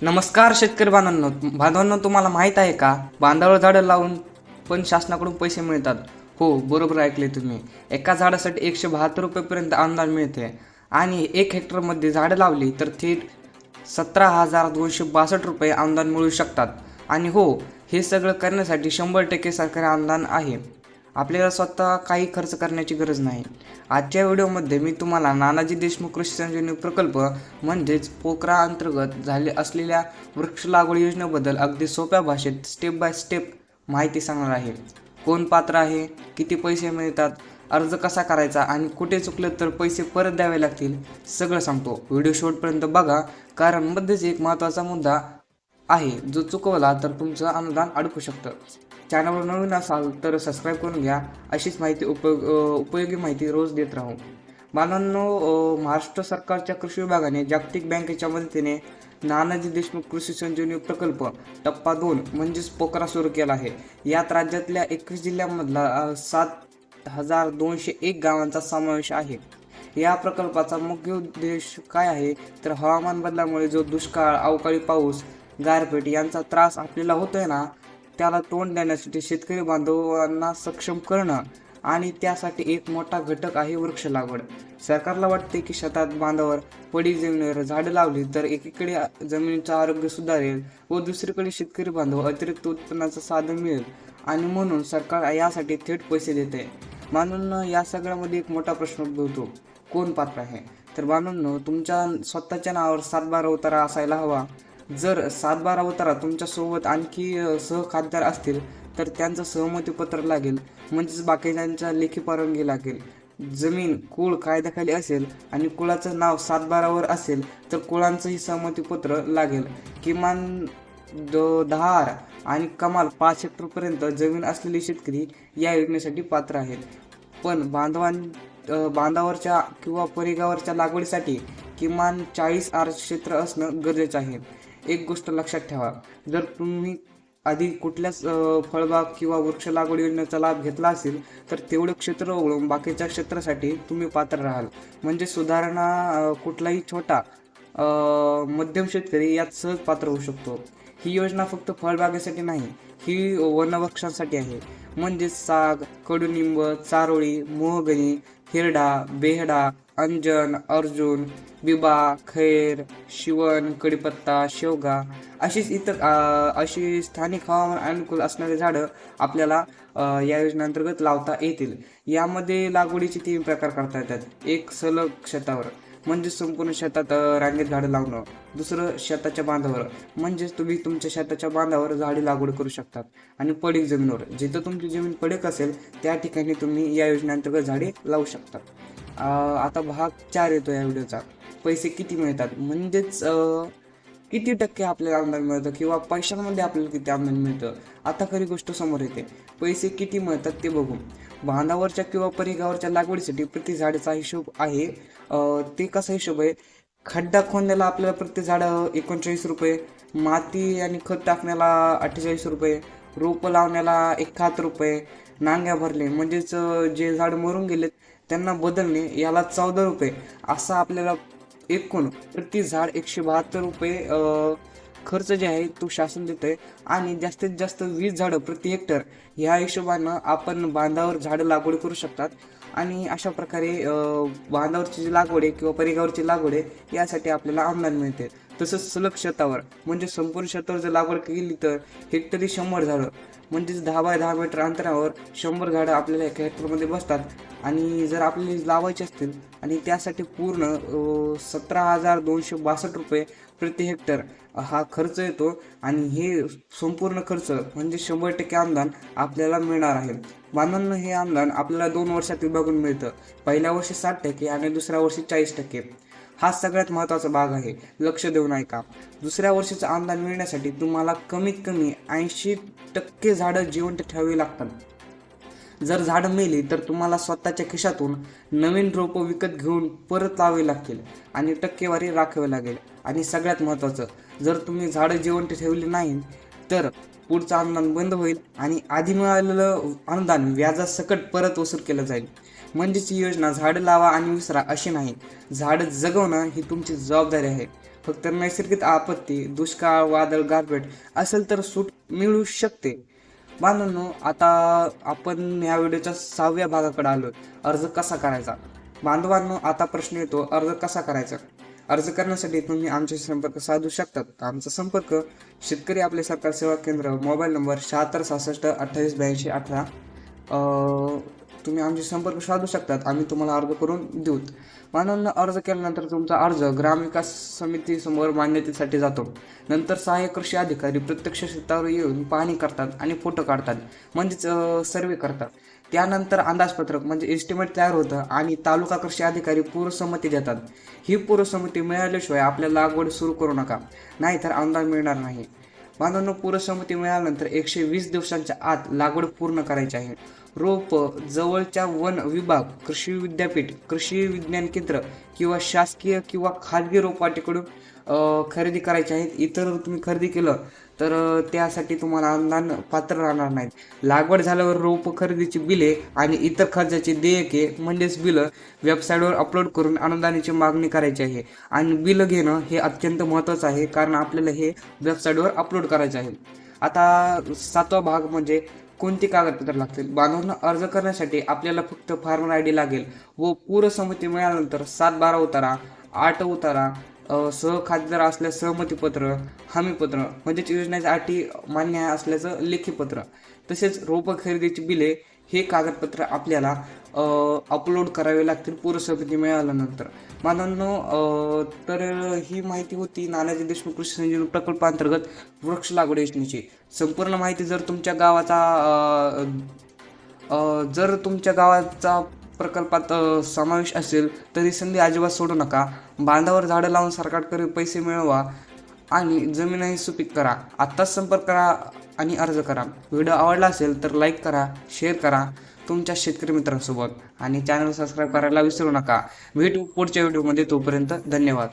नमस्कार शेतकरी बांधवांनो, तुम्हाला माहीत आहे का, बांधावर झाडं लावून पण शासनाकडून पैसे मिळतात. हो, बरोबर ऐकले तुम्ही. एका झाडासाठी 172 रुपयेपर्यंत अनुदान मिळते आणि 1 हेक्टरमध्ये झाडं लावली तर थेट 17,262 रुपये अनुदान मिळू शकतात. आणि हो, हे सगळं करण्यासाठी 100% सरकारी अनुदान आहे. आपल्याला स्वतः काही खर्च करण्याची गरज नाही. आजच्या व्हिडिओमध्ये मी तुम्हाला नानाजी देशमुख कृषी संजीवनी प्रकल्प म्हणजेच पोकरा अंतर्गत झाले असलेल्या वृक्ष लागवड योजनेबद्दल अगदी सोप्या भाषेत स्टेप बाय स्टेप माहिती सांगणार आहे. कोण पात्र आहे, किती पैसे मिळतात, अर्ज कसा करायचा आणि कुठे चुकलं तर पैसे परत द्यावे लागतील, सगळं सांगतो. व्हिडिओ शेवटपर्यंत बघा, कारण मध्येच एक महत्त्वाचा मुद्दा आहे जो चुकवला तर तुमचं अनुदान अडकू शकतं. चॅनलवर नवीन असाल तर सबस्क्राईब करून घ्या. अशीच माहिती उपयोगी माहिती रोज देत राहू. बांधवांनो, महाराष्ट्र सरकारच्या कृषी विभागाने जागतिक बँकेच्या मदतीने नानाजी देशमुख कृषी संजीवनी प्रकल्प टप्पा 2 म्हणजेच पोकरा सुरू केला आहे. यात राज्यातल्या 21 जिल्ह्यांमधला 7,201 गावांचा समावेश आहे. या प्रकल्पाचा मुख्य उद्देश काय आहे तर हवामान बदलामुळे जो दुष्काळ, अवकाळी पाऊस, गारपीट यांचा त्रास आपल्याला होतोय ना, त्याला तोंड देण्यासाठी शेतकरी बांधवांना सक्षम करणं आणि त्यासाठी एक मोठा घटक आहे वृक्ष लागवड. सरकारला वाटते की शेतात बांधावर पडीक जमिनीवर झाडं लावली तर एकीकडे जमिनीचं आरोग्य सुधारेल व दुसरीकडे शेतकरी बांधव अतिरिक्त उत्पन्नाचं साधन मिळेल आणि म्हणून सरकार यासाठी थेट पैसे देते. बांधवांनो, या सगळ्यामध्ये एक मोठा प्रश्न उद्भवतो, कोण पात्र आहे? तर बांधवांनो, तुमच्या स्वतःच्या नावावर 7/12 उतारा असायला हवा. जर 7/12 उतारा तुमच्यासोबत आणखी सहखासदार असतील तर त्यांचं सहमतीपत्र लागेल, म्हणजेच बाकीच्यांच्या लेखी परवानगी लागेल. जमीन कुळ कायद्याखाली असेल आणि कुळाचं नाव 7/12 असेल तर कुळांचंही सहमतीपत्र लागेल. किमान 10 आणि कमाल 5 हेक्टरपर्यंत जमीन असलेले शेतकरी या योजनेसाठी पात्र आहेत. पण बांधावरच्या किंवा परिघावरच्या लागवडीसाठी किमान 40 आर क्षेत्र असणं गरजेचं आहे. एक गोष्ट लक्षात ठेवा, जर तुम्ही आधी कुठल्याच फळबाग किंवा वृक्ष लागवड योजनेचा लाभ घेतला असेल तर तेवढं क्षेत्र वगळून बाकीच्या क्षेत्रासाठी तुम्ही पात्र राहाल. म्हणजे सुधारणा कुठलाही छोटा मध्यम शेतकरी यात सहज पात्र होऊ शकतो. ही योजना फक्त फळबागेसाठी नाही, ही वनवृक्षांसाठी आहे. म्हणजे साग, कडुनिंब, चारोळी, मोहगणी, हिरडा, बेहडा, अंजन, अर्जुन, बिबा, खैर, शिवण, कडीपत्ता, शेवगा अशी स्थानिक हवामान अनुकूल असणारी झाडं आपल्याला या योजनेअंतर्गत लावता येतील. यामध्ये लागवडीचे 3 प्रकार करता येतात. एक सलग शेतावर म्हणजे संपूर्ण शेतात रांगेत झाडं लावणं. दुसरं शेताच्या बांधावर म्हणजेच तुम्ही तुमच्या शेताच्या बांधावर झाडे लागवड करू शकतात. आणि पडीक जमिनीवर, जिथं तुमची जमीन पडीक असेल त्या ठिकाणी तुम्ही या योजनेअंतर्गत झाडे लावू शकतात. आता भाग 4 येतो या व्हिडिओचा. पैसे किती मिळतात, म्हणजेच किती टक्के आपल्याला अनुदान मिळतं किंवा पैशांमध्ये आपल्याला किती अनुदान मिळतं. आता खरी गोष्ट समोर येते, पैसे किती मिळतात ते बघू. बांधावरच्या किंवा परिघावरच्या लागवडीसाठी प्रति झाडाचा हिशोब आहे. ते कसा हिशोब आहे, खड्डा खोदण्याला आपल्याला प्रति झाड 39 रुपये, माती आणि खत टाकण्याला 48 रुपये, रोपं लावण्याला 71 रुपये, नांग्या भरले म्हणजेच जे झाड मरून गेलेत त्यांना बदलणे याला 14 रुपये, असा आपल्याला एकूण प्रति झाड 172 रुपये खर्च जे आहे तो शासन देत आहे. आणि जास्तीत जास्त 20 झाडं प्रति हेक्टर ह्या हिशोबानं आपण बांधावर झाडं लागवड करू शकतात. आणि अशा प्रकारे बांधावरची जी लागवड आहे किंवा परिघावरची लागवड आहे यासाठी आपल्याला अनुदान मिळते. तसंच सलग शेतावर म्हणजे संपूर्ण शेतावर जर लागवड केली तर हेक्टरी 100 झाडं म्हणजेच 10 बाय 10 मीटर अंतरावर 100 झाडं आपल्याला 1 हेक्टरमध्ये बसतात. आणि जर आपल्याला लावायचे असतील आणि त्यासाठी पूर्ण 17,262 रुपये प्रति हेक्टर हा खर्च येतो. आणि हे संपूर्ण खर्च म्हणजे 100% अनुदान आपल्याला मिळणार आहे. बांधवांनो, हे अनुदान आपल्याला 2 वर्षात विभागून मिळतं. पहिल्या वर्षी 60% आणि दुसऱ्या वर्षी 40%. हा सगळ्यात महत्त्वाचा भाग आहे, लक्ष देऊन ऐका. दुसऱ्या वर्षीचं अनुदान मिळण्यासाठी तुम्हाला कमीत कमी 80% झाडं जिवंत ठेवावी लागतात. जर झाडं मेली तर तुम्हाला स्वतःच्या खिशातून नवीन रोपं विकत घेऊन परत लावावी लागतील आणि टक्केवारी राखावी लागेल. आणि सगळ्यात महत्त्वाचं, जर तुम्ही झाडं जिवंत ठेवली नाही तर पुढचं अनुदान बंद होईल आणि आधी मिळालेलं अनुदान व्याजासकट परत वसूल केलं जाईल. म्हणजेच ही योजना झाडं लावा आणि विसरा अशी नाही, झाडं जगवणं ही तुमची जबाबदारी आहे. फक्त नैसर्गिक आपत्ती, दुष्काळ, वादळ, गारपीट असेल तर सूट मिळू शकते. बांधवांनो, आता आपण या व्हिडिओच्या 6व्या भागाकडे आलो. अर्ज कसा करायचा. बांधवांनो, आता प्रश्न येतो, अर्ज कसा करायचा. अर्ज करण्यासाठी तुम्ही आमच्याशी संपर्क साधू शकतात. आमचा संपर्क शेतकरी आपले सरकार सेवा केंद्र, मोबाईल नंबर 7666288218. तुम्ही आमचे संपर्क साधू शकतात. आम्ही तुम्हाला अर्ज करून देऊ. बांधवांनो, अर्ज केल्यानंतर तुमचा अर्ज ग्रामविकास समितीसमोर मान्यतेसाठी जातो. नंतर सहाय्यक कृषी अधिकारी प्रत्यक्ष शेतावर येऊन पाहणी करतात आणि फोटो काढतात, म्हणजेच सर्वे करतात. त्यानंतर अंदाजपत्रक म्हणजे एस्टिमेट तयार होतं आणि तालुका कृषी अधिकारी पूर्वसंमती देतात. ही पूर्वसंमती मिळाल्याशिवाय आपल्या लागवड सुरू करू नका, नाहीतर अनुदान मिळणार नाही. बांधवांनो, पूर्वसंमती मिळाल्यानंतर 120 दिवसांच्या आत लागवड पूर्ण करायची आहे. रोप जवळच्या वन विभाग, कृषी विद्यापीठ, कृषी विज्ञान केंद्र किंवा शासकीय किंवा खाजगी रोपवाटिकेकडून खरेदी करायची आहेत. इतर तुम्ही खरेदी केलं तर त्यासाठी तुम्हाला अनुदान पात्र राहणार नाहीत. लागवड झाल्यावर रोप खरेदीची बिले आणि इतर खर्चाची देयके म्हणजेच बिलं वेबसाईटवर अपलोड करून अनुदानाची मागणी करायची आहे. आणि बिलं घेणं हे अत्यंत महत्त्वाचं आहे, कारण आपल्याला हे वेबसाईटवर अपलोड करायचे आहे. आता 7वा भाग म्हणजे कोणती कागदपत्र लागतील. बांधवांना, अर्ज करण्यासाठी आपल्याला फक्त फार्मर ID लागेल व पूर्वसंमती मिळाल्यानंतर 7/12 उतारा, 8 उतारा, सहखातेदार असल्यास सहमतीपत्र, हमीपत्र म्हणजेच योजनेच्या अटी मान्य असल्याचं लेखीपत्र, तसेच रोप खरेदीची बिले हे कागदपत्र आपल्याला अपलोड करावे लागतील पूर्वसंमती मिळाल्यानंतर. बांधवांनो, तर ही माहिती होती नानाजी देशमुख कृषी संजीवनी प्रकल्पांतर्गत वृक्ष लागवड योजनेची. संपूर्ण माहिती जर तुमच्या गावाचा प्रकल्पात समावेश असेल तर ही संधी अजिबात सोडू नका. बांधावर झाडं लावून सरकारकडे पैसे मिळवा आणि जमीनही सुपीक करा. आत्ताच संपर्क करा आणि अर्ज करा. व्हिडिओ आवडला असेल तर लाईक करा, शेअर करा तुमच्या शेतकरी मित्रांसोबत आणि चॅनल सबस्क्राईब करायला विसरू नका. भेटू पुढच्या व्हिडिओमध्ये. तोपर्यंत धन्यवाद.